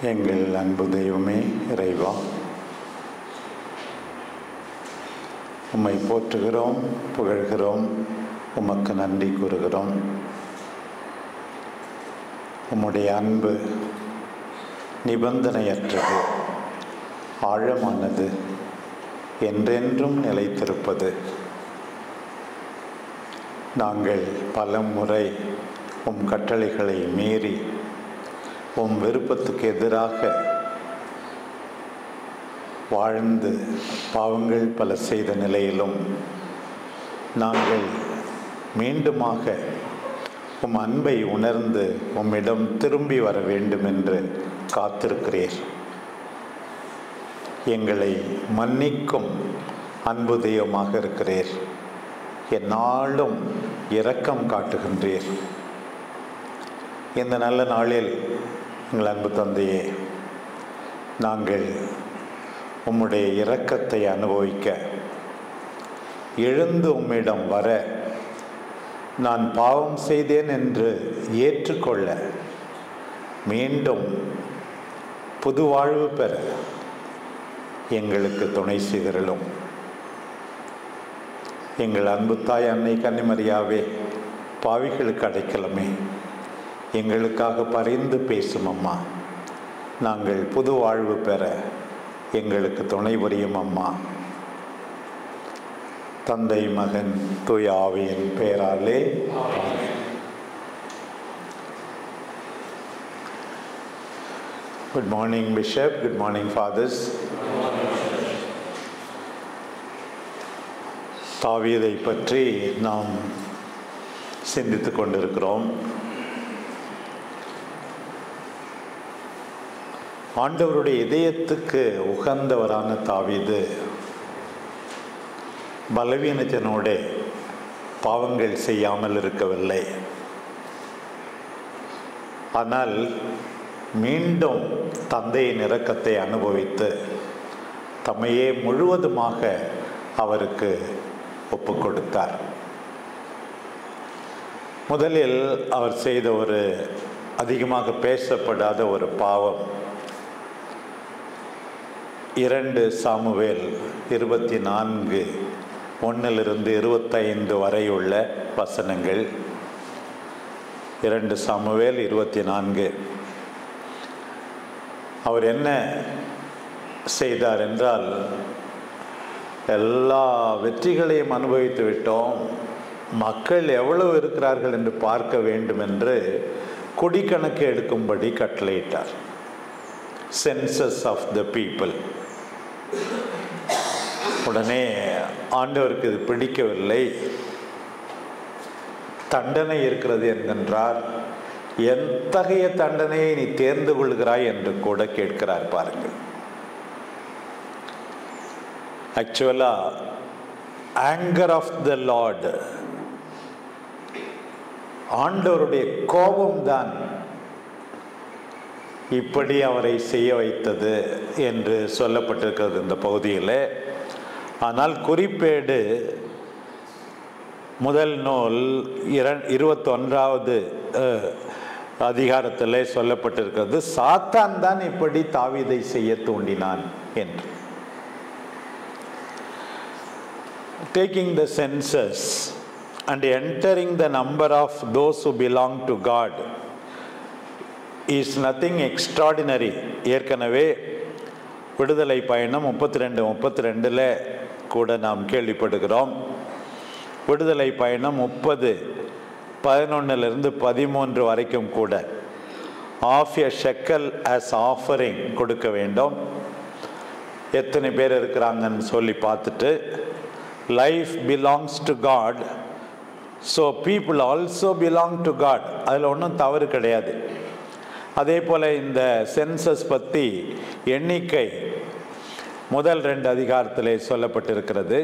எங்கள் அன்பு தெய்வமே இறைவா, உம்மை போற்றுகிறோம், புகழ்கிறோம், உமக்கு நன்றி கூறுகிறோம். உம்முடைய அன்பு நிபந்தனையற்றது, ஆழமானது, என்றென்றும் நிலைத்திருப்பது. நாங்கள் பல முறை உம் கட்டளைகளை மீறி உம் விருப்பத்துக்கு எதிராக வாழ்ந்து பாவங்கள் பல செய்த நிலையிலும் நாங்கள் மீண்டுமாக உம் அன்பை உணர்ந்து உம்மிடம் திரும்பி வர வேண்டும் என்று காத்திருக்கிறீர். எங்களை மன்னிக்கும் அன்பு தெய்வமாக இருக்கிறீர். எந்நாளும் இரக்கம் காட்டுகின்றீர். இந்த நல்ல நாளில் எங்கள் அன்பு தந்தையே, நாங்கள் உம்முடைய இரக்கத்தை அனுபவிக்க எழுந்து உம்மிடம் வர, நான் பாவம் செய்தேன் என்று ஏற்றுக்கொள்ள, மீண்டும் புது வாழ்வு பெற எங்களுக்கு துணை செய்திருளும். எங்கள் அன்பு தாய் அன்னை கன்னிமரியாவே, பாவிகளுக்கு அடைக்கலமே, எங்களுக்காக பரிந்து பேசும் அம்மா, நாங்கள் புது வாழ்வு பெற எங்களுக்கு துணை புரியும் அம்மா. தந்தை, மகன், தூய ஆவியின் பெயராலே ஆமென். Good morning bishop. Good morning fathers. தாவீதை பற்றி நாம் சிந்தித்து கொண்டிருக்கிறோம். ஆண்டவருடைய இதயத்துக்கு உகந்தவரான தாவீது பலவீனத்தினோடு பாவங்கள் செய்யாமல் இருக்கவில்லை. ஆனால் மீண்டும் தந்தையின் இரக்கத்தை அனுபவித்து தம்மையே முழுவதுமாக அவருக்கு ஒப்பு கொடுத்தார். முதலில் அவர் செய்த ஒரு அதிகமாக பேசப்படாத ஒரு பாவம் 2 சாமுவேல் 24 1 25 வரை உள்ள வசனங்கள். 2 சாமுவேல் 24. அவர் என்ன செய்தார் என்றால், எல்லா வெற்றிகளையும் அனுபவித்து விட்டோம், மக்கள் எவ்வளவு இருக்கிறார்கள் என்று பார்க்க வேண்டும் என்று குடிக்கணக்கு எடுக்கும்படி கட்டளையிட்டார். Census of the people. உடனே ஆண்டவருக்கு இது பிடிக்கவில்லை. தண்டனை இருக்கிறது என்கின்றார். எத்தகைய தண்டனையை நீ தேர்ந்து கொள்கிறாய் என்று கூட கேட்கிறார். பாருங்கள், ஆக்சுவலா ஆங்கர் ஆஃப் த லார்ட், ஆண்டவருடைய கோபம்தான் இப்படி அவரை செய்ய வைத்தது என்று சொல்லப்பட்டிருக்கிறது இந்த பகுதியில். ஆனால் குறிப்பேடு முதல் நூல் 21வது அதிகாரத்தில் சொல்லப்பட்டிருக்கிறது, சாத்தான் தான் இப்படி தாவீதை செய்ய தூண்டினான் என்று. Taking the census and entering the number of those who belong to God is nothing extraordinary. ஏற்கனவே விடுதலை பயணம் 32 கூட நாம் கேள்விப்படுகிறோம். விடுதலை பயணம் 30:11 13 வரைக்கும் கூட half a shekel as offering கொடுக்க வேண்டும். எத்தனை பேர் இருக்கிறாங்கன்னு சொல்லி பார்த்துட்டு, life belongs to God, so people also belong to God. அதில் ஒன்றும் தவறு கிடையாது. அதே போல் இந்த சென்சஸ் பற்றி எண்ணிக்கை முதல் 2 அதிகாரத்திலே சொல்லப்பட்டிருக்கிறது.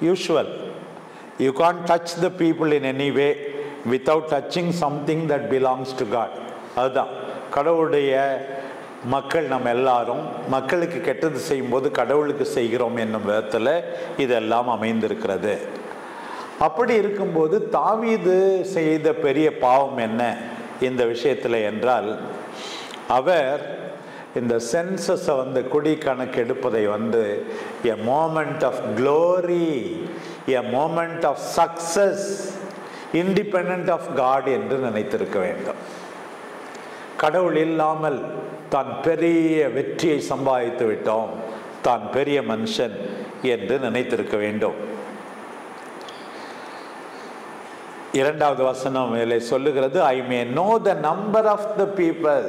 Usual, you can't touch the people in any way without touching something that belongs to God. அதுதான் கடவுளுடைய மக்கள். நம்ம எல்லாரும் மக்களுக்கு கெட்டது செய்யும்போது கடவுளுக்கு செய்கிறோம் என்னும் விதத்தில் இதெல்லாம் அமைந்திருக்கிறது. அப்படி இருக்கும்போது தாவீது செய்த பெரிய பாவம் என்ன இந்த விஷயத்தில் என்றால், அவர் இந்த சென்சஸை குடி கணக்கு எடுப்பதை a moment of glory, a moment of success, independent of God என்று நினைத்திருக்க வேண்டும். கடவுள் இல்லாமல் தான் பெரிய வெற்றியை சம்பாதித்து விட்டோம், தான் பெரிய மனுஷன் என்று நினைத்திருக்க வேண்டும். இரண்டாவது வசனம் மேலே சொல்லுகிறது, I may know the number of the people.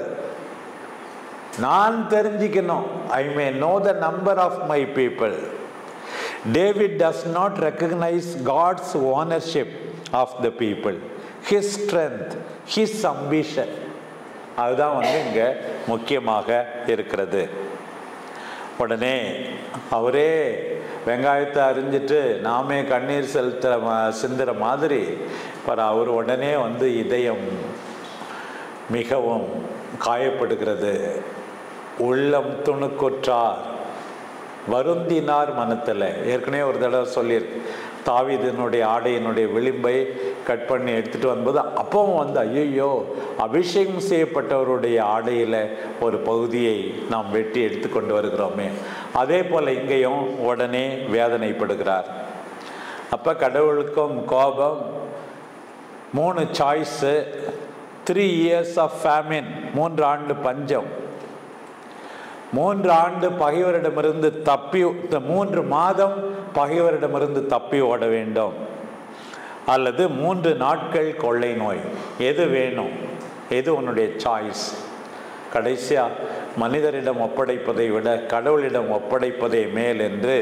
நான் தெரிஞ்சிக்கணும். I may know the number of my people. David does not recognise God's ownership of the people, his strength, his ambition. அதுதான் இங்க முக்கியமாக இருக்கிறது. உடனே அவரே வெங்காயத்தை அரிஞ்சிட்டு நாமே கண்ணீர் சிந்துற மாதிரி அவர் உடனே இதயம் மிகவும் காயப்படுகிறது. உள்ளம் துணுக்குற்றார், வருந்தினார் மனத்தில். ஏற்கனவே ஒரு தடவை சொல்லியிருக்கு, தாவீதினுடைய ஆடையினுடைய விளிம்பை கட் பண்ணி எடுத்துகிட்டு வரும்போது அப்பவும் ஐயோ அபிஷேகம் செய்யப்பட்டவருடைய ஆடையில் ஒரு பகுதியை நாம் வெட்டி எடுத்து கொண்டு வருகிறோமே, அதே போல் இங்கேயும் உடனே வேதனைப்படுகிறார். அப்போ கடவுளுக்கும் கோபம். 3 சாய்ஸு. 3 years ஆஃப் ஃபேமின், 3 ஆண்டு பஞ்சம். 3 ஆண்டு பகைவரிடமிருந்து 3 மாதம் பகைவரிடமிருந்து தப்பி ஓட வேண்டும், அல்லது 3 நாட்கள் கொள்ளை நோய். எது வேணும்? எது உன்னுடைய சாய்ஸ்? கடைசியா மனிதரிடம் ஒப்படைப்பதை விட கடவுளிடம் ஒப்படைப்பதே மேல் என்று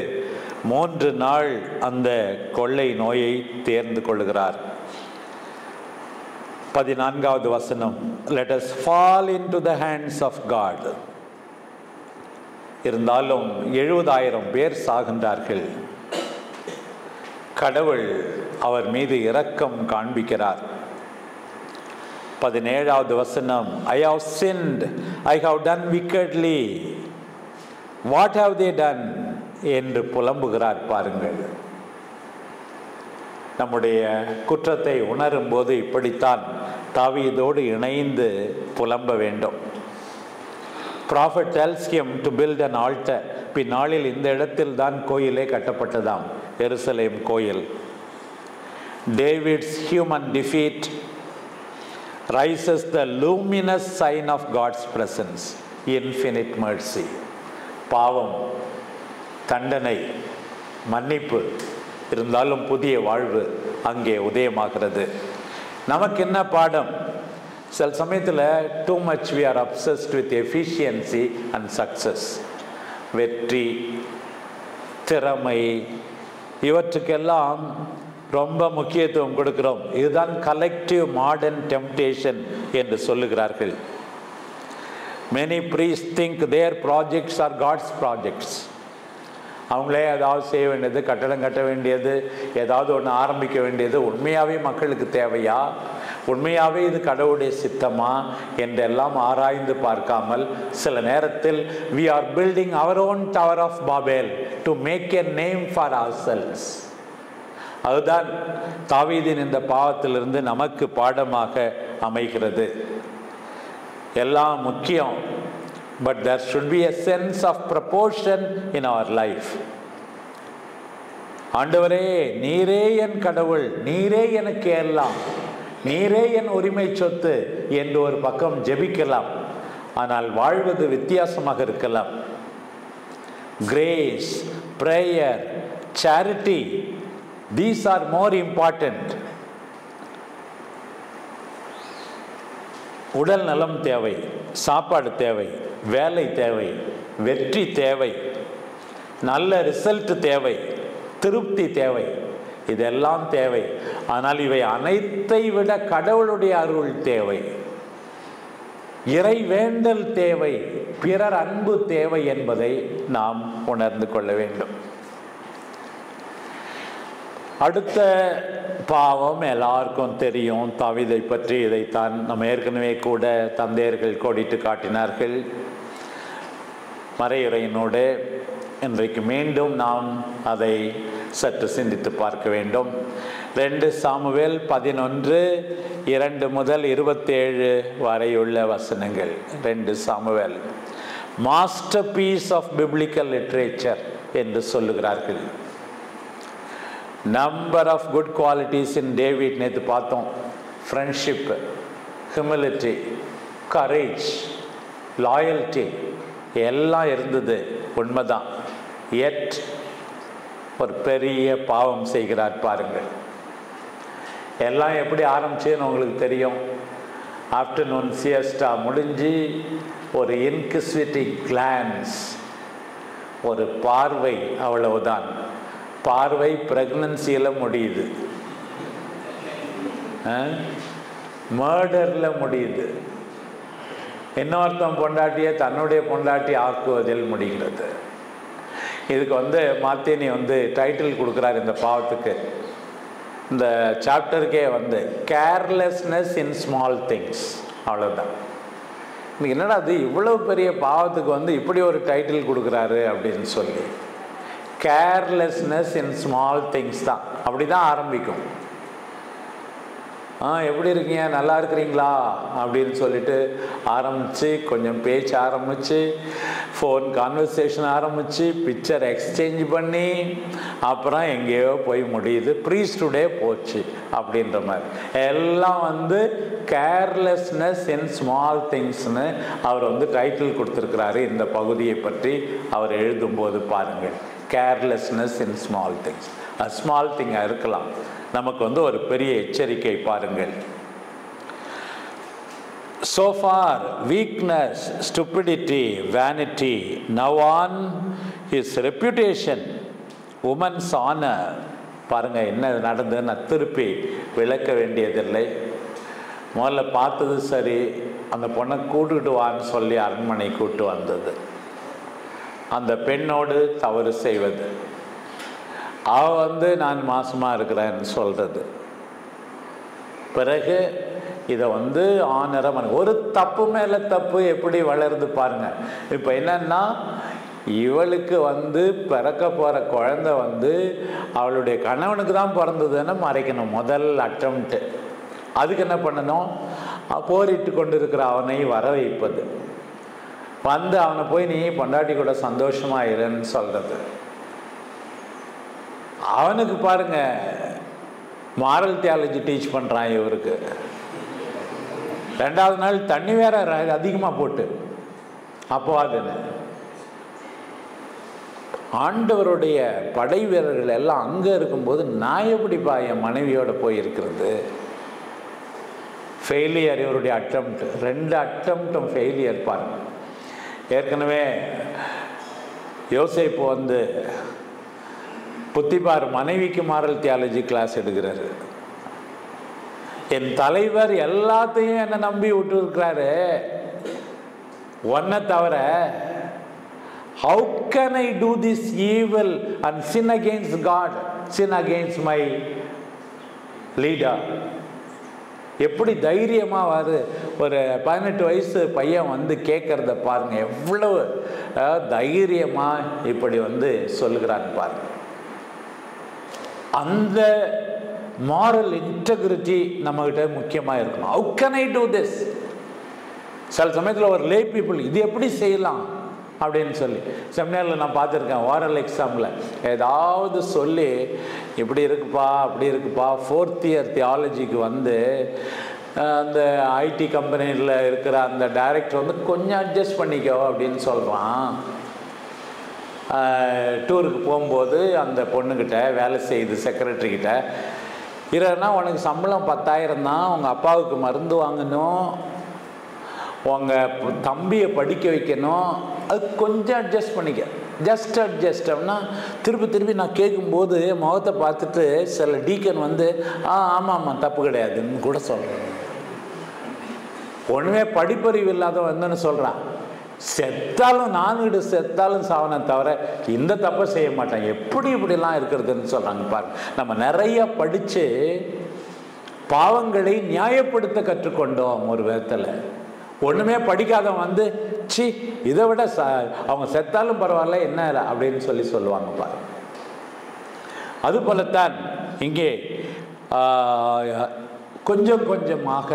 3 நாள் அந்த கொள்ளை நோயை தேர்ந்து கொள்கிறார். 14வது வசனம், let us fall into the hands of God. இருந்தாலும் 70,000 பேர் சாகின்றார்கள். கடவுள் அவர் மீது இரக்கம் காண்பிக்கிறார். 17வது வசனம், I have sinned, I have done wickedly, what have they done என்று புலம்புகிறார். பாருங்கள், நம்முடைய குற்றத்தை உணரும் போது இப்படித்தான் தாவீதோடு இணைந்து புலம்ப வேண்டும். Prophet tells him to build an altar. பின்னாளில் இந்த இடத்தில் தான் கோயிலே கட்டப்பட்டதாம், எருசலேம் கோயில். David's human defeat rises the luminous sign of God's presence, infinite mercy. பாவம், தண்டனை, மன்னிப்பு இருந்தாலும் புதிய வாழ்வு அங்கே உதயமாகிறது. நமக்கு என்ன பாடம்? சில சமயத்தில் too much we are obsessed with efficiency and success. வெற்றி, திறமை, இவற்றுக்கெல்லாம் ரொம்ப முக்கியத்துவம் கொடுக்கிறோம். இதுதான் கலெக்டிவ் மாடர்ன் டெம்ப்டேஷன் என்று சொல்லுகிறார்கள். Many priests think their projects are God's projects. அவங்களே ஏதாவது செய்ய வேண்டியது, கட்டடம் கட்ட வேண்டியது, ஏதாவது ஒன்று ஆரம்பிக்க வேண்டியது உண்மையாகவே மக்களுக்கு தேவையா, உண்மையாகவே இது கடவுளுடைய சித்தமா என்றெல்லாம் ஆராய்ந்து பார்க்காமல் சில நேரத்தில் we are building our own tower of Babel to make a name for ourselves. அதுதான் தாவீதின் இந்த பாவத்திலிருந்து நமக்கு பாடமாக அமைகிறது. எல்லாம் முக்கியம், but there should be a sense of proportion in our life. ஆண்டவரே, நீரே என் கடவுள், நீரே எனக்கு எல்லாம், நீரே என் உரிமை சொத்து என்று ஒரு பக்கம் ஜெபிக்கலாம். ஆனால் வாழ்வது வித்தியாசமாக இருக்கலாம். Grace, prayer, charity, these are more important. உடல் நலம் தேவை, சாப்பாடு தேவை, வேலை தேவை, வெற்றி தேவை, நல்ல ரிசல்ட் தேவை, திருப்தி தேவை, இதெல்லாம் தேவை. ஆனால் இவை அனைத்தை விட கடவுளுடைய அருள் தேவை, இறை வேண்டல் தேவை, பிறர் அன்பு தேவை என்பதை நாம் உணர்ந்து கொள்ள வேண்டும். அடுத்த பாவம் எல்லாருக்கும் தெரியும், தாவீதை பற்றி. இதைத்தான் நம்ம ஏற்கனவே கூட தந்தையர்கள் கோடிட்டு காட்டினார்கள் மறையுரையினோடு. இன்றைக்கு மீண்டும் நாம் அதை சற்று சிந்தித்து பார்க்க வேண்டும். 2 சாமுவேல் 11:2 முதல் 27 வரையுள்ள வசனங்கள். 2 Samuel masterpiece of biblical literature என்று சொல்லுகிறார்கள். Number of good qualities in David நேற்று பார்த்தோம். ஃப்ரெண்ட்ஷிப், ஹியூமிலிட்டி, கரேஜ், லாயல்ட்டி எல்லாம் இருந்தது, உண்மைதான். எட் ஒரு பெரிய பாவம் செய்கிறார் பாருங்கள். எல்லாம் எப்படி ஆரம்பிச்சேன்னு உங்களுக்கு தெரியும். ஆஃப்டர்நூன் சியஸ்டா முடிஞ்சு ஒரு இன்குவிசிட்டிவ் கிளான்ஸ், ஒரு பார்வை, அவ்வளவுதான். பார்வை பிரெக்னன்சியில் முடியுது, மர்டரில் முடியுது, இன்னொருத்தன் பொண்டாட்டியை தன்னுடைய பொண்டாட்டி ஆக்குவதில் முடிகிறது. இதுக்கு மாத்தேனி டைட்டில் கொடுக்குறார் இந்த பாவத்துக்கு, இந்த சாப்டருக்கே கேர்லெஸ்னஸ் இன் ஸ்மால் திங்ஸ். அவ்வளோதான். என்னடா அது இவ்வளவு பெரிய பாவத்துக்கு இப்படி ஒரு டைட்டில் கொடுக்குறாரு அப்படின்னு சொல்லி, கேர்லெஸ்னஸ் இன் ஸ்மால் திங்ஸ் தான். அப்படி தான் ஆரம்பிக்கும். எப்படி இருக்கீங்க, நல்லா இருக்கிறீங்களா அப்படின்னு சொல்லிட்டு ஆரம்பித்து, கொஞ்சம் பேச்சு ஆரம்பித்து, ஃபோன் கான்வர்சேஷன் ஆரம்பித்து, பிக்சர் எக்ஸ்சேஞ்ச் பண்ணி, அப்புறம் எங்கேயோ போய் முடியுது, ப்ரீஸ்டுடே போச்சு அப்படின்ற மாதிரி. எல்லாம் கேர்லெஸ்னஸ் இன் ஸ்மால் திங்ஸ்னு அவர் டைட்டில் கொடுத்துருக்கிறாரு. இந்த பகுதியை பற்றி அவர் எழுதும்போது பாருங்கள், carelessness in small things. Small திங்காக இருக்கலாம், நமக்கு ஒரு பெரிய எச்சரிக்கை பாருங்கள். So far weakness, stupidity, vanity, now on his reputation, woman's honor. பாருங்க என்ன நடந்ததுன்னு திருப்பி விளக்க வேண்டியதில்லை. முதல்ல பார்த்தது சரி, அந்த பொண்ணை கூட்டுக்கிட்டு வான்னு சொல்லி அரண்மனை கூட்டு வந்தது, அந்த பெண்ணோடு தவறு செய்வது, அவ நான் மாசமாக இருக்கிறேன்னு சொல்கிறது, பிறகு இதை ஆனரம் ஒரு தப்பு மேலே தப்பு எப்படி வளருது பாருங்க. இப்போ என்னன்னா, இவளுக்கு பிறக்க போகிற குழந்தை அவளுடைய கணவனுக்கு தான் பிறந்ததுன்னு மறைக்கணும், முதல் அட்டம்ப்ட்டு. அதுக்கு என்ன பண்ணணும், போரிட்டு கொண்டு இருக்கிற அவனை வர வைப்பது, அவனை போய் நீ பொண்டாட்டி கூட சந்தோஷமாக இருன்னு சொல்கிறது. அவனுக்கு பாருங்க மாரல் தியாலஜி டீச் பண்ணுறான் இவருக்கு. 2வது நாள் தண்ணி வேற அதிகமாக போட்டு, அப்போ அது ஆண்டவருடைய படை வீரர்கள் எல்லாம் அங்கே இருக்கும்போது நான் எப்படிப்பா என் மனைவியோட போய் இருக்கிறது? ஃபெயிலியர் இவருடைய அட்டம்ப்ட். 2 அட்டம்ப்டும் ஃபெயிலியர் பாருங்க. ஏற்கனவே யோசேப்பு புத்திபார் மனைவிக்கு மாரல் தியாலஜி கிளாஸ் எடுக்கிறாரு. என் தலைவர் எல்லாத்தையும் என்னை நம்பி விட்டு இருக்கிறாரு, ஒன்ன தவிர how can I do this evil and sin against God, sin against my leader? எப்படி தைரியமா ஒரு 18 வயசு பையன் கேட்கறத பாருங்க, எவ்வளவு தைரியமா இப்படி சொல்லுகிறான்னு பாருங்க. அந்த மாரல் இன்டெகிரிட்டி நம்மகிட்ட முக்கியமாக இருக்கணும். How can I do this? சில சமயத்தில் ஒரு லே பீப்புள் இது எப்படி செய்யலாம் அப்படின்னு சொல்லி செமினாரில் நான் பார்த்துருக்கேன். ஓரல் எக்ஸாமில் ஏதாவது சொல்லி இப்படி இருக்குப்பா அப்படி இருக்குப்பா, 4th இயர் தியாலஜிக்கு அந்த ஐடி கம்பெனியில் இருக்கிற அந்த டைரக்டர் கொஞ்சம் அட்ஜஸ்ட் பண்ணிக்கோ அப்படின்னு சொல்கிறான். டூருக்கு போகும்போது அந்த பொண்ணுக்கிட்ட வேலை செய்யுது செக்ரட்டரிக்கிட்ட, இல்லைன்னா உனக்கு சம்பளம் 10,000 தான், உங்கள் அப்பாவுக்கு மருந்து வாங்கணும், உங்கள் தம்பியை படிக்க வைக்கணும், அது கொஞ்சம் அட்ஜஸ்ட் பண்ணிக்க, ஜஸ்ட் அட்ஜஸ்ட் அப்படின்னா திருப்பி நான் கேட்கும்போது முகத்தை பார்த்துட்டு சில டீக்கன் ஆமாம் தப்பு கிடையாதுன்னு கூட சொல்கிறேன். ஒன்றுமே படிப்பறிவு இல்லாதவன்னு சொல்கிறான். செத்தாலும் நான்கிட்டு செத்தாலும் சாவனை தவிர இந்த தப்பை செய்ய மாட்டான். இப்படிலாம் இருக்கிறதுன்னு சொல்கிறாங்க பாருங்க. நம்ம நிறைய படித்து பாவங்களை நியாயப்படுத்த கற்றுக்கொண்டோம் ஒரு விதத்தில். ஒன்றுமே படிக்காதவன் சி இதை விட அவங்க செத்தாலும் பரவாயில்ல என்ன அப்படின்னு சொல்லுவாங்க பாருங்க. அதுபோலத்தான் இங்கே கொஞ்சம் கொஞ்சமாக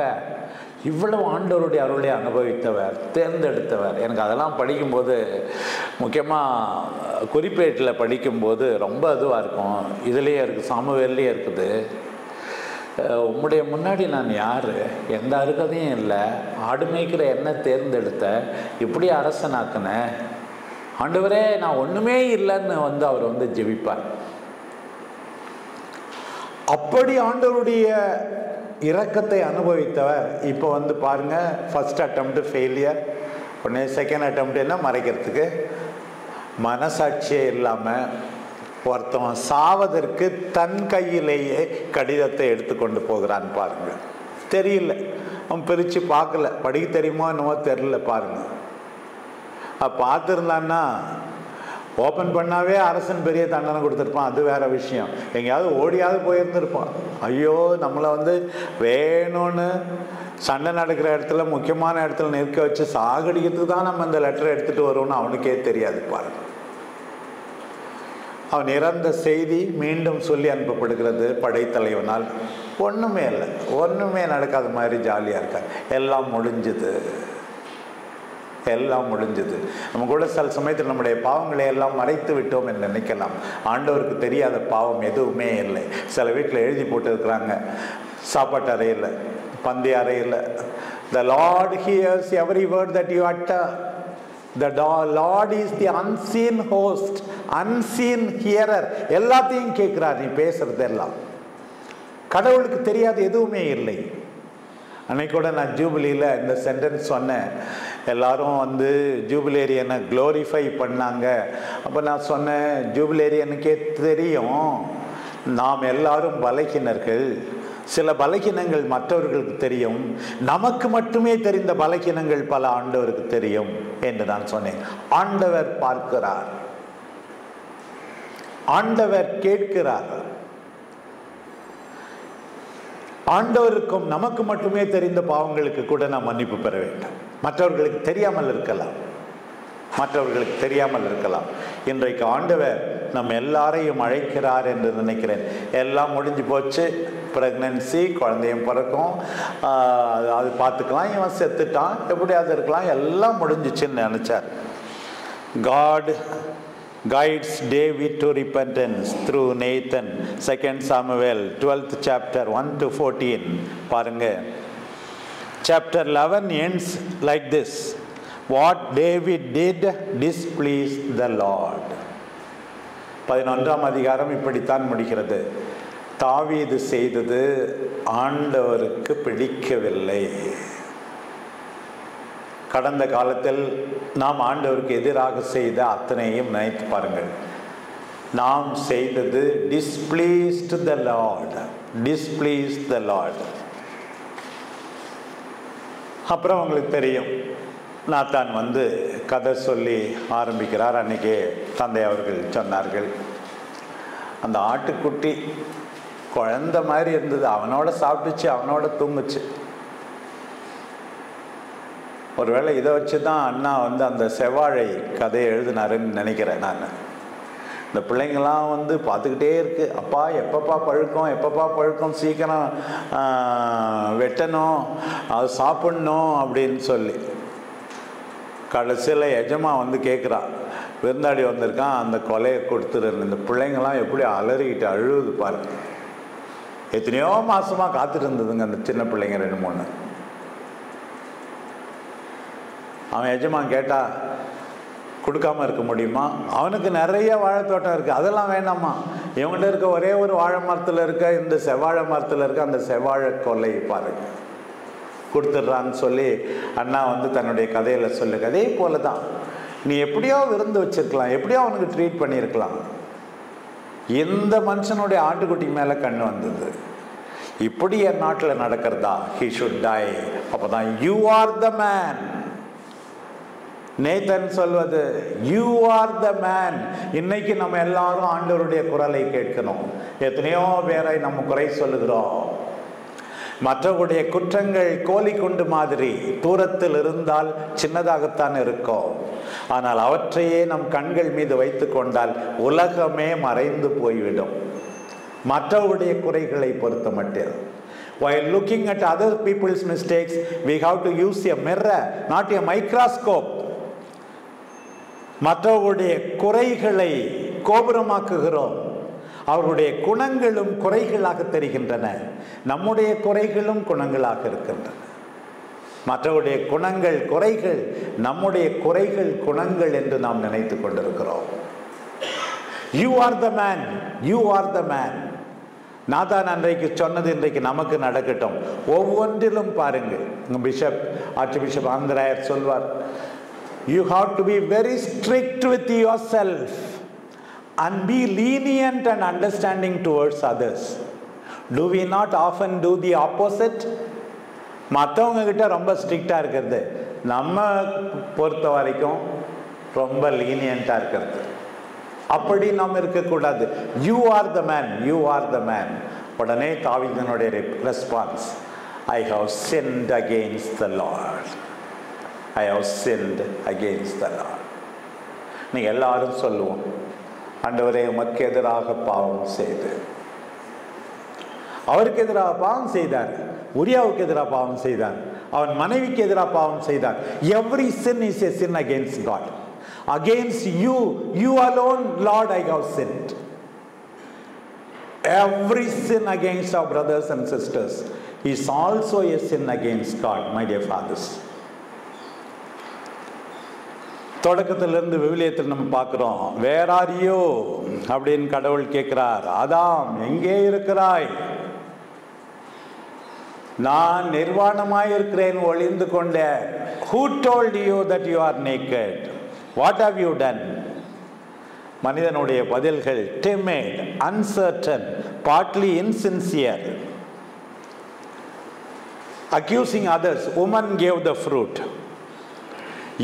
இவ்வளவு ஆண்டவருடைய அருளை அனுபவித்தவர், தேர்ந்தெடுத்தவர். எனக்கு அதெல்லாம் படிக்கும்போது, முக்கியமாக குறிப்பேட்டில் படிக்கும்போது ரொம்ப இதுவாக இருக்கும். இதுலேயே இருக்குது, சாமுவேல்லையே இருக்குது. உம்முடைய முன்னாடி நான் யார், எந்த அருகதையும் இல்லை, ஆடு மேய்க்கிற என்ன தேர்ந்தெடுத்த, இப்படி அரசனாக்குனேன் ஆண்டவரே, நான் ஒன்றுமே இல்லைன்னு அவர் ஜெபிப்பார். அப்படி ஆண்டவருடைய இரக்கத்தை அனுபவித்தவர். இப்போ பாருங்க, ஃபர்ஸ்ட் அட்டெம்ப்ட் ஃபெயிலியர், உடனே செகண்ட் அட்டெம்ப்ட் என்ன, மறைக்கிறதுக்கு மனசாட்சியே இல்லாமல் ஒருத்தவன் சாவதற்கு தன் கையிலேயே கடிதத்தை எடுத்துக்கொண்டு போகிறான் பாருங்க. தெரியல, அவன் பிரித்து பார்க்கல, படிக்க தெரியுமோ என்னமோ தெரியல பாருங்க. பார்த்துருந்தான்னா ஓப்பன் பண்ணாவே அரசன் பெரிய தண்டனை கொடுத்துருப்பான், அது வேற விஷயம். எங்கேயாவது ஓடியாவது போயிருந்துருப்பான். ஐயோ, நம்மளை வேணும்னு சண்டை நடக்கிற இடத்துல, முக்கியமான இடத்துல நிற்க வச்சு சாகடிக்கிறதுக்கு தான் நம்ம இந்த லெட்டரை எடுத்துகிட்டு வருவோம்னு அவனுக்கே தெரியாது பாருங்க. அவன் இறந்த செய்தி மீண்டும் சொல்லி அனுப்பப்படுகிறது படைத்தலைவனால். ஒன்றுமே இல்லை, ஒன்றுமே நடக்காத மாதிரி ஜாலியாக இருக்காங்க. எல்லாம் முடிஞ்சுது, எல்லாம் முடிஞ்சது. நம்ம கூட சில சமயத்தில் நம்முடைய பாவங்களை எல்லாம் மறைத்து விட்டோம் என்று நினைக்கலாம். ஆண்டவருக்கு தெரியாத பாவம் எதுவுமே இல்லை. சில வீட்டில் எழுதி போட்டு இருக்கிறாங்க, சாப்பாட்டு அறையில், பந்தி அறையில், the Lord hears every word that you utter. The Lord is the unseen host, unseen hearer. எல்லாத்தையும் கேட்கிறார், நீ பேசுறதெல்லாம். கடவுளுக்கு தெரியாது எதுவுமே இல்லை. அன்னைக்கு கூட நான் ஜூபிலியில் இந்த சென்டென்ஸ் சொன்னேன். எல்லாரும் ஜூபிலேரியனை க்ளோரிஃபை பண்ணாங்க. அப்போ நான் சொன்னேன், ஜூபிலேரியனுக்கே தெரியும் நாம் எல்லாரும் பலகீனர்கள், சில பலகீனங்கள் மற்றவர்களுக்கு தெரியும், நமக்கு மட்டுமே தெரிந்த பலகீனங்கள் பல ஆண்டவருக்கு தெரியும் என்று நான் சொன்னேன். ஆண்டவர் பார்க்கிறார், ஆண்டவர் கேட்கிறார். ஆண்டவருக்கும் நமக்கு மட்டுமே தெரிந்த பாவங்களுக்கு கூட நாம் மன்னிப்பு பெற வேண்டும். மற்றவர்களுக்கு தெரியாமல் இருக்கலாம், மற்றவர்களுக்கு தெரியாமல் இருக்கலாம். இன்றைக்கு ஆண்டவர் நம்ம எல்லாரையும் அழைக்கிறார் என்று நினைக்கிறேன். எல்லாம் முடிஞ்சு போச்சு, ப்ரெக்னன்சி, குழந்தையும் பிறக்கும், அது பார்த்துக்கலாம், இவன் செத்துட்டான், எப்படியாவது இருக்கலாம், எல்லாம் முடிஞ்சிச்சுன்னு நினச்சார். God guides David to repentance through Nathan. 2 Samuel 12th chapter 1 to 14 பாருங்க. Chapter 11 ends like this: what David did displeased the Lord. 11ஆம் அதிகாரம் இப்படித்தான் முடிகிறது. தாவீது செய்தது ஆண்டவருக்கு பிடிக்கவில்லை. கடந்த காலத்தில் நாம் ஆண்டவருக்கு எதிராக செய்த அத்தனையும் நினைத்து பாருங்கள். நாம் செய்தது displeased the Lord, displeased the Lord. அப்புறம் உங்களுக்கு தெரியும், நாத்தான் கதை சொல்லி ஆரம்பிக்கிறார். அன்னைக்கு தந்தை அவர்கள் சொன்னார்கள், அந்த ஆட்டுக்குட்டி குழந்தை மாதிரி இருந்தது, அவனோட சாப்பிட்டுச்சு, அவனோட தூங்குச்சு. ஒருவேளை இதை வச்சு தான் அண்ணா அந்த செவ்வாழை கதையை எழுதினாருன்னு நினைக்கிறேன் நான். இந்த பிள்ளைங்கள்லாம் பார்த்துக்கிட்டே இருக்குது, அப்பா எப்பப்பா பழுக்கும், எப்பப்பா பழுக்கும், சீக்கிரம் வெட்டணும், அது சாப்பிட்ணும் அப்படின்னு சொல்லி. கடைசியில் எஜமா கேட்குறான், விருந்தாடி வந்திருக்கான், அந்த கொலையை கொடுத்துருன்னு. இந்த பிள்ளைங்கள்லாம் எப்படி அலறிக்கிட்டு அழுகுது பாருங்க. எத்தனையோ மாதமாக காத்துட்டு இருந்ததுங்க அந்த சின்ன பிள்ளைங்க 2-3. அவன் எஜமான் கேட்டா கொடுக்காம இருக்க முடியுமா? அவனுக்கு நிறைய வாழைத்தோட்டம் இருக்குது, அதெல்லாம் வேண்டாமா, இவங்கள்ட்ட இருக்க ஒரே ஒரு வாழை மரத்தில் இருக்க, இந்த செவ்வாழை மரத்தில் இருக்க அந்த செவ்வாழை கொலை பாருங்க கொடுத்துட்றான்னு சொல்லி அண்ணா தன்னுடைய கதையில் சொல்லுங்க. அதே போல தான் நீ எப்படியோ விருந்து வச்சிருக்கலாம், எப்படியோ அவனுக்கு ட்ரீட் பண்ணியிருக்கலாம். இந்த மனுஷனுடைய ஆட்டுக்குட்டி மேலே கண்ணு வந்தது. இப்படி என் நாட்டில் நடக்கிறதா? he should die. அப்போ தான் you are the man. Nathan சொல்வது you are the man. இன்னைக்கு நம்ம எல்லாரும் ஆண்டவருடைய குரலை கேட்கணும். எத்தனையோ பேரை நம்ம குறை சொல்லுகிறோம். மற்றவருடைய குற்றங்கள் கோலிக்குண்டு மாதிரி தூரத்தில் இருந்தால் சின்னதாகத்தான் இருக்கும். ஆனால் அவற்றையே நம் கண்கள் மீது வைத்து கொண்டால் உலகமே மறைந்து போய்விடும். மற்றவருடைய குறைகளை பொறுத்த மட்டும். While looking at other people's mistakes, we have to use a mirror, not a microscope. மற்றவருடைய குறைகளை கோபுரமாக்குகிறோம். அவருடைய குணங்களும் குறைகளாக தெரிகின்றன, நம்முடைய குறைகளும் குணங்களாக இருக்கின்றன. மற்றவருடைய குணங்கள் குறைகள், நம்முடைய குறைகள் குணங்கள் என்று நாம் நினைத்து கொண்டிருக்கிறோம். You are the man, you are the man. நாதான் அன்றைக்கு சொன்னது இன்றைக்கு நமக்கு நடக்கட்டும். ஒவ்வொன்றிலும் பாருங்கள், பிஷப் ஆர்ச் பிஷப் ஆந்திராயர் சொல்வார், you have to be very strict with yourself and be lenient and understanding towards others. Do we not often do the opposite? மற்றவங்க கிட்ட ரொம்ப ஸ்ட்ரிக்டா இருக்கிறது, நம்ம பொறுத்த வரைக்கும் ரொம்ப லீனியண்டா இருக்கிறது. அப்படி நாம் இருக்கக்கூடாது. You are the man, you are the man. உடனே தாவீதினுடைய response, I have sinned against the Lord. I have sinned against the Lord. நீ எல்லாரும் சொல்லுவோம், ஆண்டவரே உமக்கு எதிராக பாவம் செய்து. அவருக்கு எதிராக பாவம் செய்தார், உரியாவுக்கு எதிராக பாவம் செய்தார், அவன் மனைவிக்கு எதிராக பாவம் செய்தார். Every sin is a sin against God. Against you, you alone, Lord, I have sinned. Every sin against our brothers and sisters is also a sin against God, my dear fathers. தொடக்கத்திலிருந்து விவிலியத்தில் நம்ம பார்க்கிறோம், where are you அப்படின்னு கடவுள் கேட்கிறார். ஆதாம் எங்கே இருக்கிறாய்? நான் நிர்வாணமாய் இருக்கிறேன், ஒளிந்து கொண்டேன். Who told you that you are naked? What have you done? மனிதனுடைய பதில்கள் timid, uncertain, partly insincere, accusing others. Woman gave the fruit,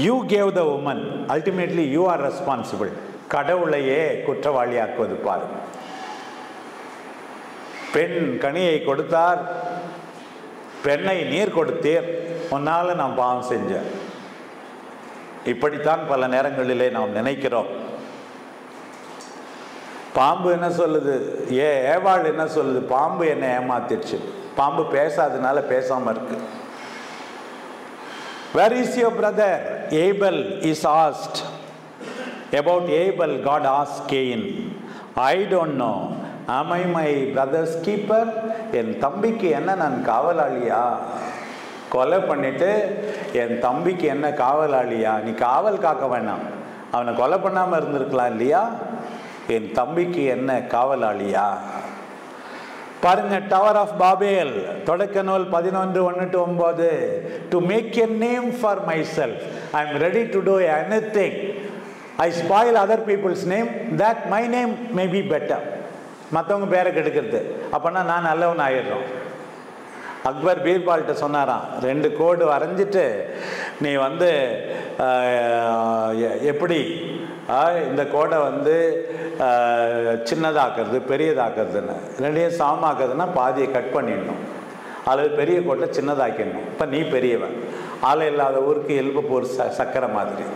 you gave the woman, ultimately you are responsible. கடவுளையே குற்றவாளியாக்குவது பாருங்க. பெண் கனியை கொடுத்தார், பெண்ணை நீர் கொடுத்தீர், உன்னால நான் பாவம் செஞ்சேன். இப்படித்தான் பல நேரங்களிலே நாம் நினைக்கிறோம். பாம்பு என்ன சொல்லுது? ஏவாள் என்ன சொல்லுது? பாம்பு என்ன ஏமாத்திடுச்சு. பாம்பு பேசாதனால பேசாம இருக்கு. Where is your brother? Abel is asked. About Abel, God asked Cain, I don't know. Am I my brother's keeper? என் தம்பிக்கு என்ன நான் காவலாளியா? கொலை பண்ணிட்டு என் தம்பிக்கு என்ன காவலாளியா? நீ காவல் காக்க வேணாம், அவனை கொலை பண்ணாம இருந்திருக்கலாம் இல்லையா? என் தம்பிக்கு என்ன காவலாளியா? பாருங்க, டவர் ஆஃப் பாபேல், தொடக்க நூல் 11:1-9. To make a name for myself, I am ready to do anything. I spoil other people's name that my name may be better. மற்றவங்க பேரை கெடுக்கிறது, அப்போனா நான் நல்லவன் ஆயிடுறோம். அக்பர் பீர்பால்கிட்ட சொன்னாராம், 2 கோடு வரைஞ்சிட்டு நீ எப்படி இந்த கோடை சின்னதாக்குறது பெரியதாக்குறதுன்னு, 2ஐயும் சாமாக்குறதுன்னா பாதியை கட் பண்ணிடணும், அல்லது பெரிய கோட்டை சின்னதாக்கிடணும். இப்போ நீ பெரியவன், ஆளை இல்லாத ஊருக்கு எல்பப்பூர் சக்கரை மாதிரி.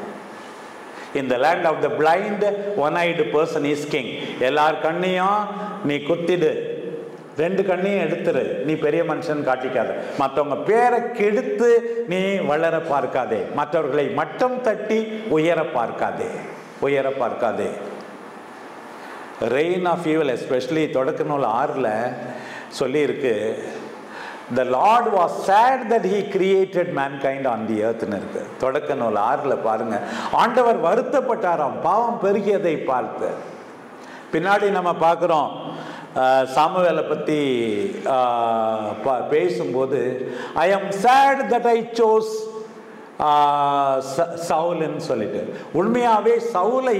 In the land of the blind, one-eyed person is king. எல்லார் கண்ணையும் நீ குத்திடு, 2 கண்ணையும் எடுத்துரு, நீ பெரிய மனுஷன் காட்டிக்காத. மற்றவங்க பேரை கெடுத்து நீ வளர பார்க்காதே, மற்றவர்களை மட்டம் தட்டி உயர பார்க்காதே, உயர பார்க்காதே. ரெயின் ஆஃப் ஈவில், எஸ்பெஷலி தொடக்க நூல் 6 சொல்லியிருக்கு, The Lord was sad that he created mankind on the earth ன்னு இருக்கு. தொடக்க நூல் 6 பாருங்க, ஆண்டவர் வருத்தப்பட்டாராம் பாவம் பெருகியதை பார்த்து. பின்னாடி நம்ம பார்க்குறோம், சாமுவேலை பற்றி பேசும்போது, I am sad that I chose சவுல்னு சொல்லிட்டு, உண்மையாகவே சவுலை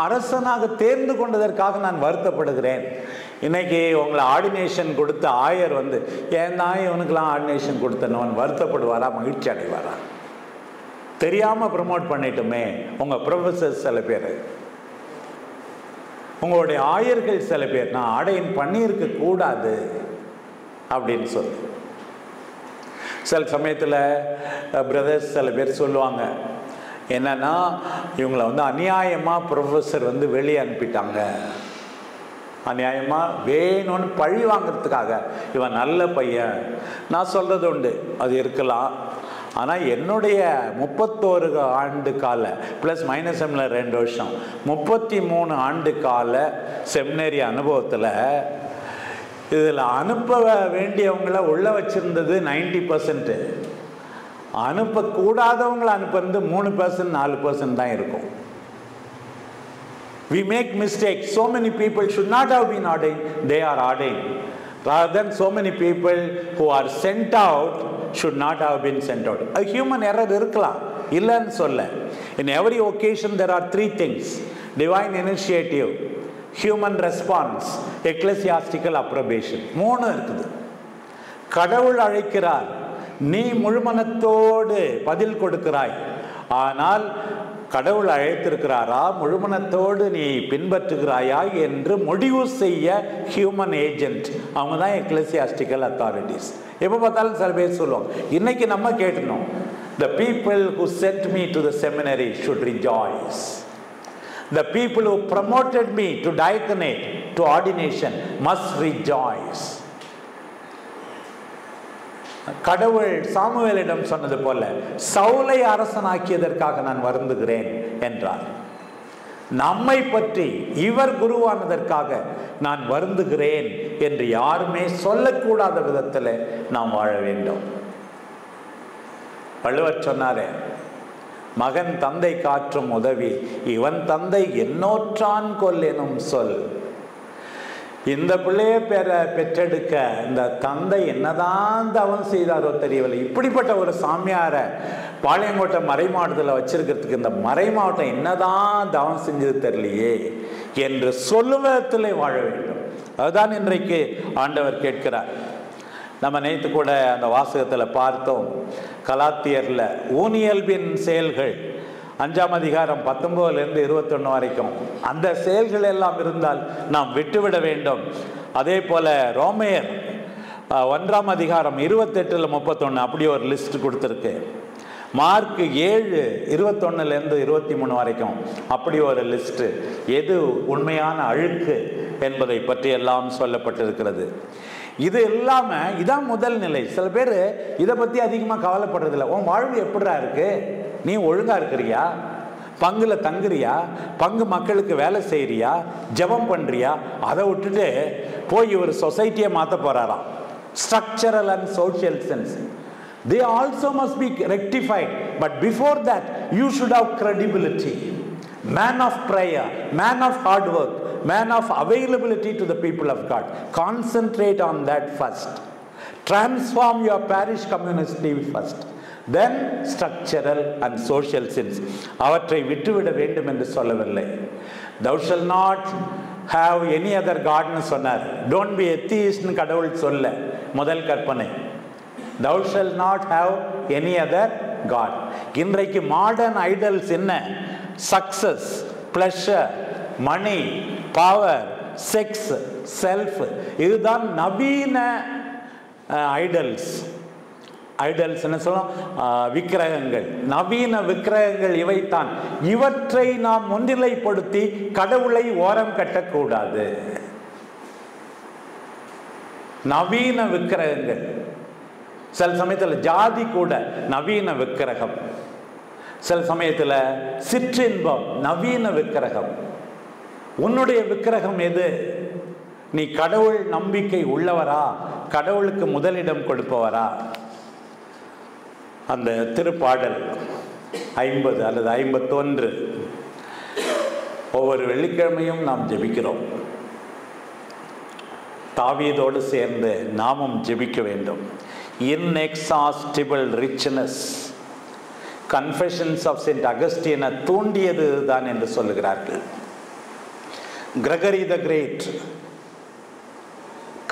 அரசனாக தேர்ந்து கொண்டதற்காக நான் வருத்தப்படுகிறேன். இன்னைக்கு உங்களை ஆர்டினேஷன் கொடுத்த ஆயர் ஏன் தான் இவனுக்கெல்லாம் ஆர்டினேஷன் கொடுத்தனவன் வருத்தப்படுவாரா, மகிழ்ச்சி அடைவாரா? தெரியாமல் ப்ரமோட் பண்ணிட்டுமே. உங்கள் ப்ரொஃபஸர்ஸ் சில பேர், உங்களுடைய ஆயர்கள் சில பேர், நான் ஆர்டைன் பண்ணியிருக்க கூடாது அப்படின்னு சொல்லி. சில சமயத்தில் பிரதர்ஸ் சில பேர் சொல்லுவாங்க, என்னன்னா இவங்களை அநியாயமாக ப்ரொஃபஸர் வெளியே அனுப்பிட்டாங்க, அநியாயமாக வேணும்னு பழி வாங்கிறதுக்காக இவன் நல்ல பையன் நான் சொல்கிறது உண்டு, அது இருக்கலாம். ஆனால் என்னுடைய 31 ஆண்டு கால ப்ளஸ் மைனஸ் செம்மில் 2 வருஷம் 33 ஆண்டு கால செமினரி அனுபவத்தில் இதில் அனுப்ப வேண்டியவங்கள உள்ள வச்சுருந்தது 90%. அனுப்பக்கூடாதவங்களை அனுப்புறது 3% 4% தான் இருக்கும். We make mistakes. So many people should not have been ordained. They are ordained. Rather than so many people who are sent out should not have been sent out. A human error இருக்கலாம், இல்லைன்னு சொல்ல. In every occasion there are 3 things: divine initiative, human response, ecclesiastical approbation. 3 இருக்குது. கடவுள் அழைக்கிறார், நீ முழுமனத்தோடு பதில் கொடுக்கிறாய். ஆனால் கடவுள் அழைத்திருக்கிறாரா, முழுமனத்தோடு நீ பின்பற்றுகிறாயா என்று முடிவு செய்ய ஹியூமன் ஏஜென்ட் அவங்க தான் எக்லெசியாஸ்டிக்கல் அத்தாரிட்டிஸ். எப்போ பார்த்தாலும் சில பேர் சொல்லுவோம், இன்னைக்கு நம்ம கேட்டணும், the people who sent me to the seminary should rejoice. The people who promoted me to diaconate, to ordination, must rejoice. கடவுள் சாமுவேலிடம் சொன்னது போல சவுலை அரசனாக்கியதற்காக நான் வருந்துகிறேன் என்றார். நம்மை பற்றி இவர் குருவானதற்காக நான் வருந்துகிறேன் என்று யாருமே சொல்லக்கூடாத விதத்தில் நாம் வாழ வேண்டும். வள்ளுவர் சொன்னாரே, மகன் தந்தை காற்றும் உதவி, இவன் தந்தை என்னோற்றான் கொல் எனும் சொல். இந்த பிள்ளைய பெற்றெடுக்க இந்த தந்தை என்னதான் தவம் செய்தாரோ தெரியவில்லை. இப்படிப்பட்ட ஒரு சாமியாரை பாளையங்கோட்டை மறைமாவட்டத்தில் வச்சிருக்கிறதுக்கு இந்த மறைமாவட்டம் என்னதான் தவம் செஞ்சது தெரியலையே என்று சொல்லுவதில் வாழ வேண்டும். அதுதான் இன்றைக்கு ஆண்டவர் கேட்கிறார். நம்ம நேற்று கூட அந்த வாசகத்தில் பார்த்தோம், கலாத்தியரில் ஊனியல்பின் செயல்கள் 5ஆம் அதிகாரம் 19 to 21 வரைக்கும் அந்த செயல்கள் எல்லாம் இருந்தால் நாம் விட்டுவிட வேண்டும். அதே போல ரோமையர் 1ஆம் அதிகாரம் 28 to 31 அப்படி ஒரு லிஸ்ட் கொடுத்துருக்கு. மார்க் 7 21 to 23 வரைக்கும் அப்படி ஒரு லிஸ்ட். எது உண்மையான அழுக்கு என்பதை பற்றி எல்லாம் சொல்லப்பட்டிருக்கிறது. இது இல்லாமல் இதான் முதல் நிலை. சில பேர் இதை பற்றி அதிகமாக கவலைப்படுறதில்லை. உன் வாழ்வு எப்படிடா இருக்கு, நீ ஒழுங்கா இருக்கிறியா, பங்குல தங்குறியா, பங்கு மக்களுக்கு வேலை செய்யறியா, ஜெபம் பண்றியா, அதை விட்டுட்டு போய் ஒரு சொசைட்டியை மாற்ற போறாராம். Structural and social sense they also must be rectified, but before that you should have credibility. Man of prayer, man of hard work, man of availability to the people of God. Concentrate on that first. Transform your parish community first. Then structural and social sins. அவற்றை விட்டுவிட வேண்டும் என்று சொல்லவில்லை. Thou shall not have any other God ன்னு சொன்னார். Don't be atheist ன்னு கடவுள் சொல்ல. முதல் கற்பனை. Thou shall not have any other God. இன்றைக்கு மாடர்ன் ஐடல்ஸ் என்ன? சக்சஸ், பிளஷர், மணி, பவர், செக்ஸ், செல்ஃப். இதுதான் நவீன ஐடல்ஸ். ஐடல்ஸ் என்ன சொல்லும்? விக்கிரகங்கள், நவீன விக்கிரகங்கள் இவைத்தான். இவற்றை நாம் முன்னிலைப்படுத்தி கடவுளை ஓரம் கட்டக்கூடாது. நவீன விக்கிரகங்கள், சில சமயத்தில் ஜாதி கூட நவீன விக்கிரகம், சில சமயத்தில் சிற்றின்பம் நவீன விக்கிரகம். உன்னுடைய விக்கிரகம் எது? நீ கடவுள் நம்பிக்கை உள்ளவரா, கடவுளுக்கு முதலிடம் கொடுப்பவரா? அந்த திருப்பாடல் 50 அல்லது 51 ஒவ்வொரு வெள்ளிக்கிழமையும் நாம் ஜெபிக்கிறோம். தாவீதோடு சேர்ந்து நாமும் ஜெபிக்க வேண்டும். Inexhaustible richness, Confessions of Saint Augustine தூண்டியது தான் என்று சொல்லுகிறார்கள். Gregory the Great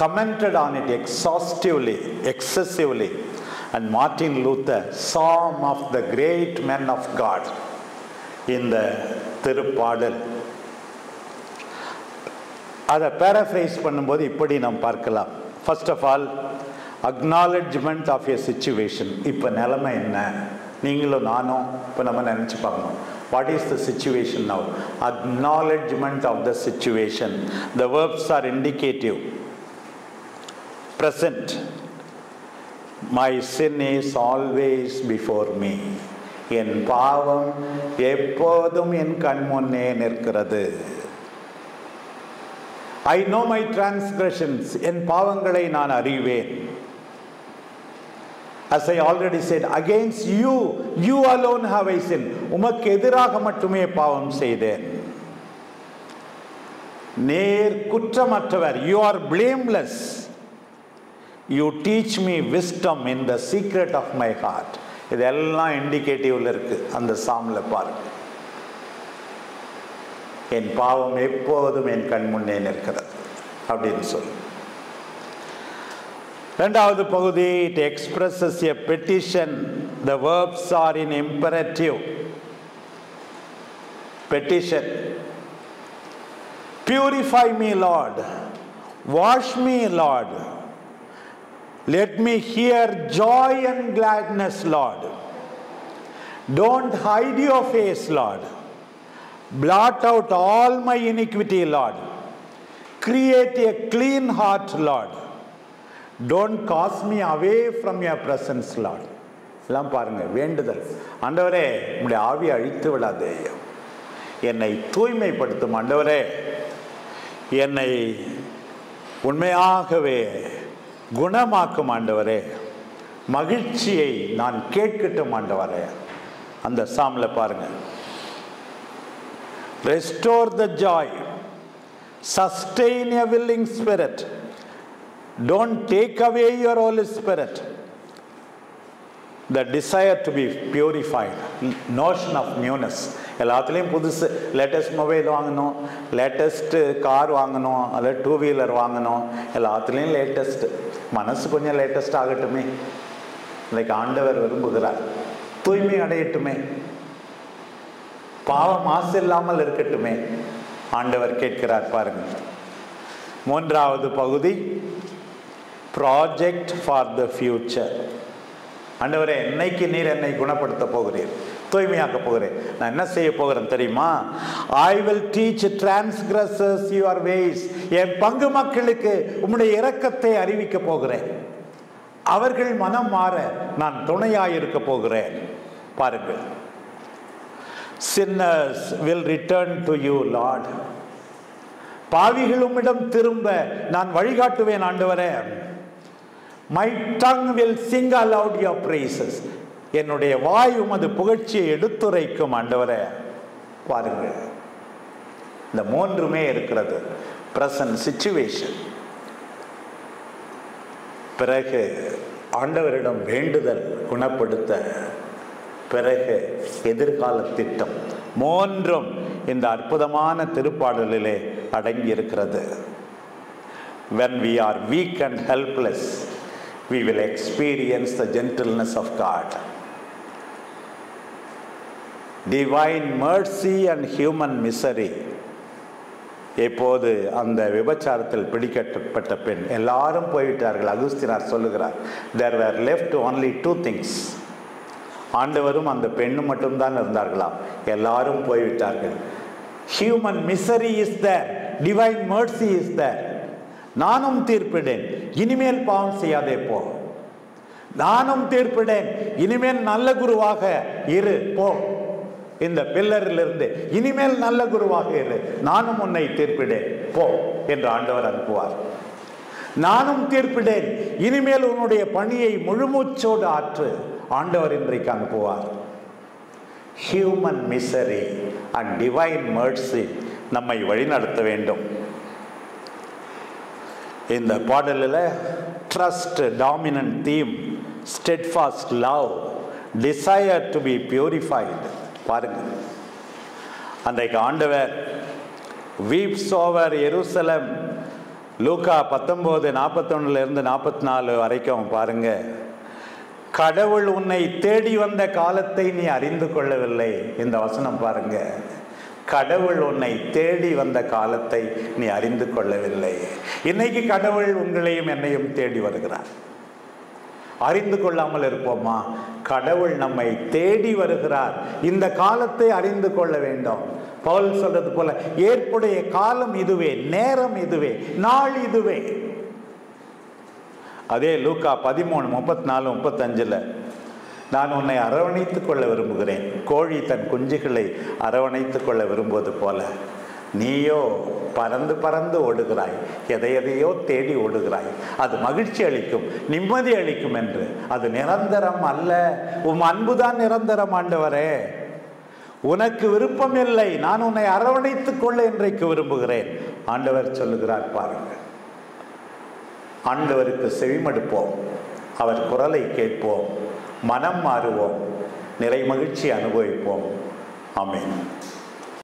commented on it exhaustively, excessively, and Martin Luther, Psalm of the great men of God. இந்த திருப்பாடல் அதை பேராஃப்ரைஸ் பண்ணும்போது இப்படி நாம் பார்க்கலாம். First of all, acknowledgement of a situation. இப்போ நிலைமை என்ன? நீங்களும் நானும் இப்போ நம்ம நினச்சி பார்க்கணும். What is the situation now? Acknowledgement of the situation. The verbs are indicative. Present. My sin is always before me. என் பாவம் எப்போதும் என் கண் முன்னே நிற்கிறது. I know my transgressions. என் பாவங்களை நான் அறிவேன். As I already said, against you, you alone have I sinned. உமக்கு எதிராக மட்டுமே பாவம் செய்தேன். நேர் குற்றமற்றவர். You are blameless. You teach me wisdom in the secret of my heart. இதெல்லாம் இண்டிகேட்டிவ்ல இருக்கு அந்த சாம்ல பாருங்க. என் பாவம் எப்போதும் என் கண் முன்னே நிற்கிறது அப்படின்னு சொல்லு. இரண்டாவது பகுதி, it expresses a petition. The verbs are in imperative. Petition. Purify me, Lord. Wash me, Lord. Let me hear joy and gladness, Lord. Don't hide your face, Lord. Blot out all my iniquity, Lord. Create a clean heart, Lord. Don't cast me away from your presence, Lord. எல்லாம் பாருங்க, வேண்டுதல். ஆண்டவரே, உம்முடைய ஆவியை அழித்து விடாதே. என்னை தூய்மைப்படுத்தும் ஆண்டவரே. என்னை உண்மையாகவே குணமாக்கும் ஆண்டவரே. மகிழ்ச்சியை நான் கேட்கட்டும் ஆண்டவரே. அந்த சாம்ல பாருங்க. Restore the joy. Sustain a willing spirit. Don't take away your Holy Spirit. The desire to be purified. Notion of newness. எல்லாத்துலேயும் புதுசு. லேட்டஸ்ட் மொபைல் வாங்கணும், லேட்டஸ்ட் கார் வாங்கணும், அல்லது 2 வீலர் வாங்கணும். எல்லாத்துலேயும் லேட்டஸ்ட். மனசு கொஞ்சம் லேட்டஸ்ட் ஆகட்டுமே. இன்னைக்கு ஆண்டவர் விரும்புகிறார். தூய்மை அடையட்டுமே, பாவம் மாசு இல்லாமல் இருக்கட்டுமே ஆண்டவர் கேட்கிறார். பாருங்க. மூன்றாவது பகுதி, ப்ராஜெக்ட் ஃபார் த ஃபியூச்சர். ஆண்டவரே, என்னைக்கு நீர் என்னை குணப்படுத்த போகிறீர், தூய்மையாக்க போகிறேன், நான் என்ன செய்ய போகிறேன் தெரியுமா? I will teach transgressors your ways. என் பங்கு மக்களுக்கு உம்முடைய இரக்கத்தை அறிவிக்க போகிறேன். அவர்கள் மனம் மாற நான் துணையாயிருக்க போகிறேன். பாருங்கள். Sinners will return to you, Lord. பாவிகள் உம்மிடம் திரும்ப நான் வழிகாட்டுவேன் ஆண்டவரே. My tongue will sing aloud your praises. என்னுடைய வாய் உமது புகழ்ச்சியை எடுத்துரைக்கும் ஆண்டவரே. பாருங்கள், இந்த மூன்றுமே இருக்கிறது. பிரசன்ட் சிச்சுவேஷன், பிறகு ஆண்டவரிடம் வேண்டுதல் குணப்படுத்த, பிறகு எதிர்கால திட்டம். மூன்றும் இந்த அற்புதமான திருப்பாடலிலே அடங்கி இருக்கிறது. When we are weak and helpless, we will experience the gentleness of God. Divine mercy and human misery. எப்போது அந்த விபச்சாரத்தில் பிடிக்கப்பட்ட பெண், எல்லாரும் போய்விட்டார்கள். அகுஸ்தினார் சொல்லுகிறார், there were left only 2 things. ஆண்டவரும் அந்த பெண்ணும் மட்டும்தான் இருந்தார்களாம், எல்லாரும் போய்விட்டார்கள். Human misery is there, divine mercy is there. நானும் தீர்ப்பிடேன், இனிமேல் பாவம் செய்யாதே போ. நானும் தீர்ப்பிடேன், இனிமேல் நல்ல குருவாக இரு போ. இந்த பில்லரிலிருந்து இனிமேல் நல்ல குருவாக இரு, நானும் உன்னை தீர்ப்பிடேன் போ என்று ஆண்டவர் அனுப்புவார். நானும் தீர்ப்பிடேன், இனிமேல் உன்னுடைய பணியை முழுமூச்சோடு ஆற்று, ஆண்டவர் இன்றைக்கு அனுப்புவார். Human misery and divine mercy நம்மை வழிநடத்த வேண்டும். இந்த பாடலில் trust dominant theme, steadfast love, desire to be purified. பாருங்க, அன்றைக்கு ஆண்டவர் வீப்ஸ் ஓவர் எருசலம். லூக்கா 19:41 44 வரைக்கும் பாருங்க. கடவுள் உன்னை தேடி வந்த காலத்தை நீ அறிந்து கொள்ளவில்லை. இந்த வசனம் பாருங்க, கடவுள் உன்னை தேடி வந்த காலத்தை நீ அறிந்து கொள்ளவில்லை. இன்னைக்கு கடவுள் உங்களையும் என்னையும் தேடி வருகிறார். அறிந்து கொள்ளாமல் இருப்போமா? கடவுள் நம்மை தேடி வருகிறார். இந்த காலத்தை அறிந்து கொள்ள வேண்டும். பவுல் சொல்றது போல ஏற்புடைய காலம் இதுவே, நேரம் இதுவே, நாள் இதுவே. அதே லூக்கா 13:34-35 நான் உன்னை அரவணைத்துக் கொள்ள விரும்புகிறேன். கோழி தன் குஞ்சுகளை அரவணைத்துக் கொள்ள விரும்புவது போல நீயோ பறந்து பறந்து ஓடுகிறாய், எதையோ தேடி ஓடுகிறாய். அது மகிழ்ச்சி அளிக்கும், நிம்மதி அளிக்கும் என்று. அது நிரந்தரம் அல்ல. உம் அன்புதான் நிரந்தரம் ஆண்டவரே. உனக்கு விருப்பம் இல்லை, நான் உன்னை அரவணைத்துக் கொள்ள இன்றைக்கு விரும்புகிறேன். ஆண்டவர் சொல்லுகிறார் பாருங்கள். ஆண்டவருக்கு செவிமடுப்போம், அவர் குரலை கேட்போம், மனம் மாறுவோம், நிறை மகிழ்ச்சி அனுபவிப்போம். ஆமென்.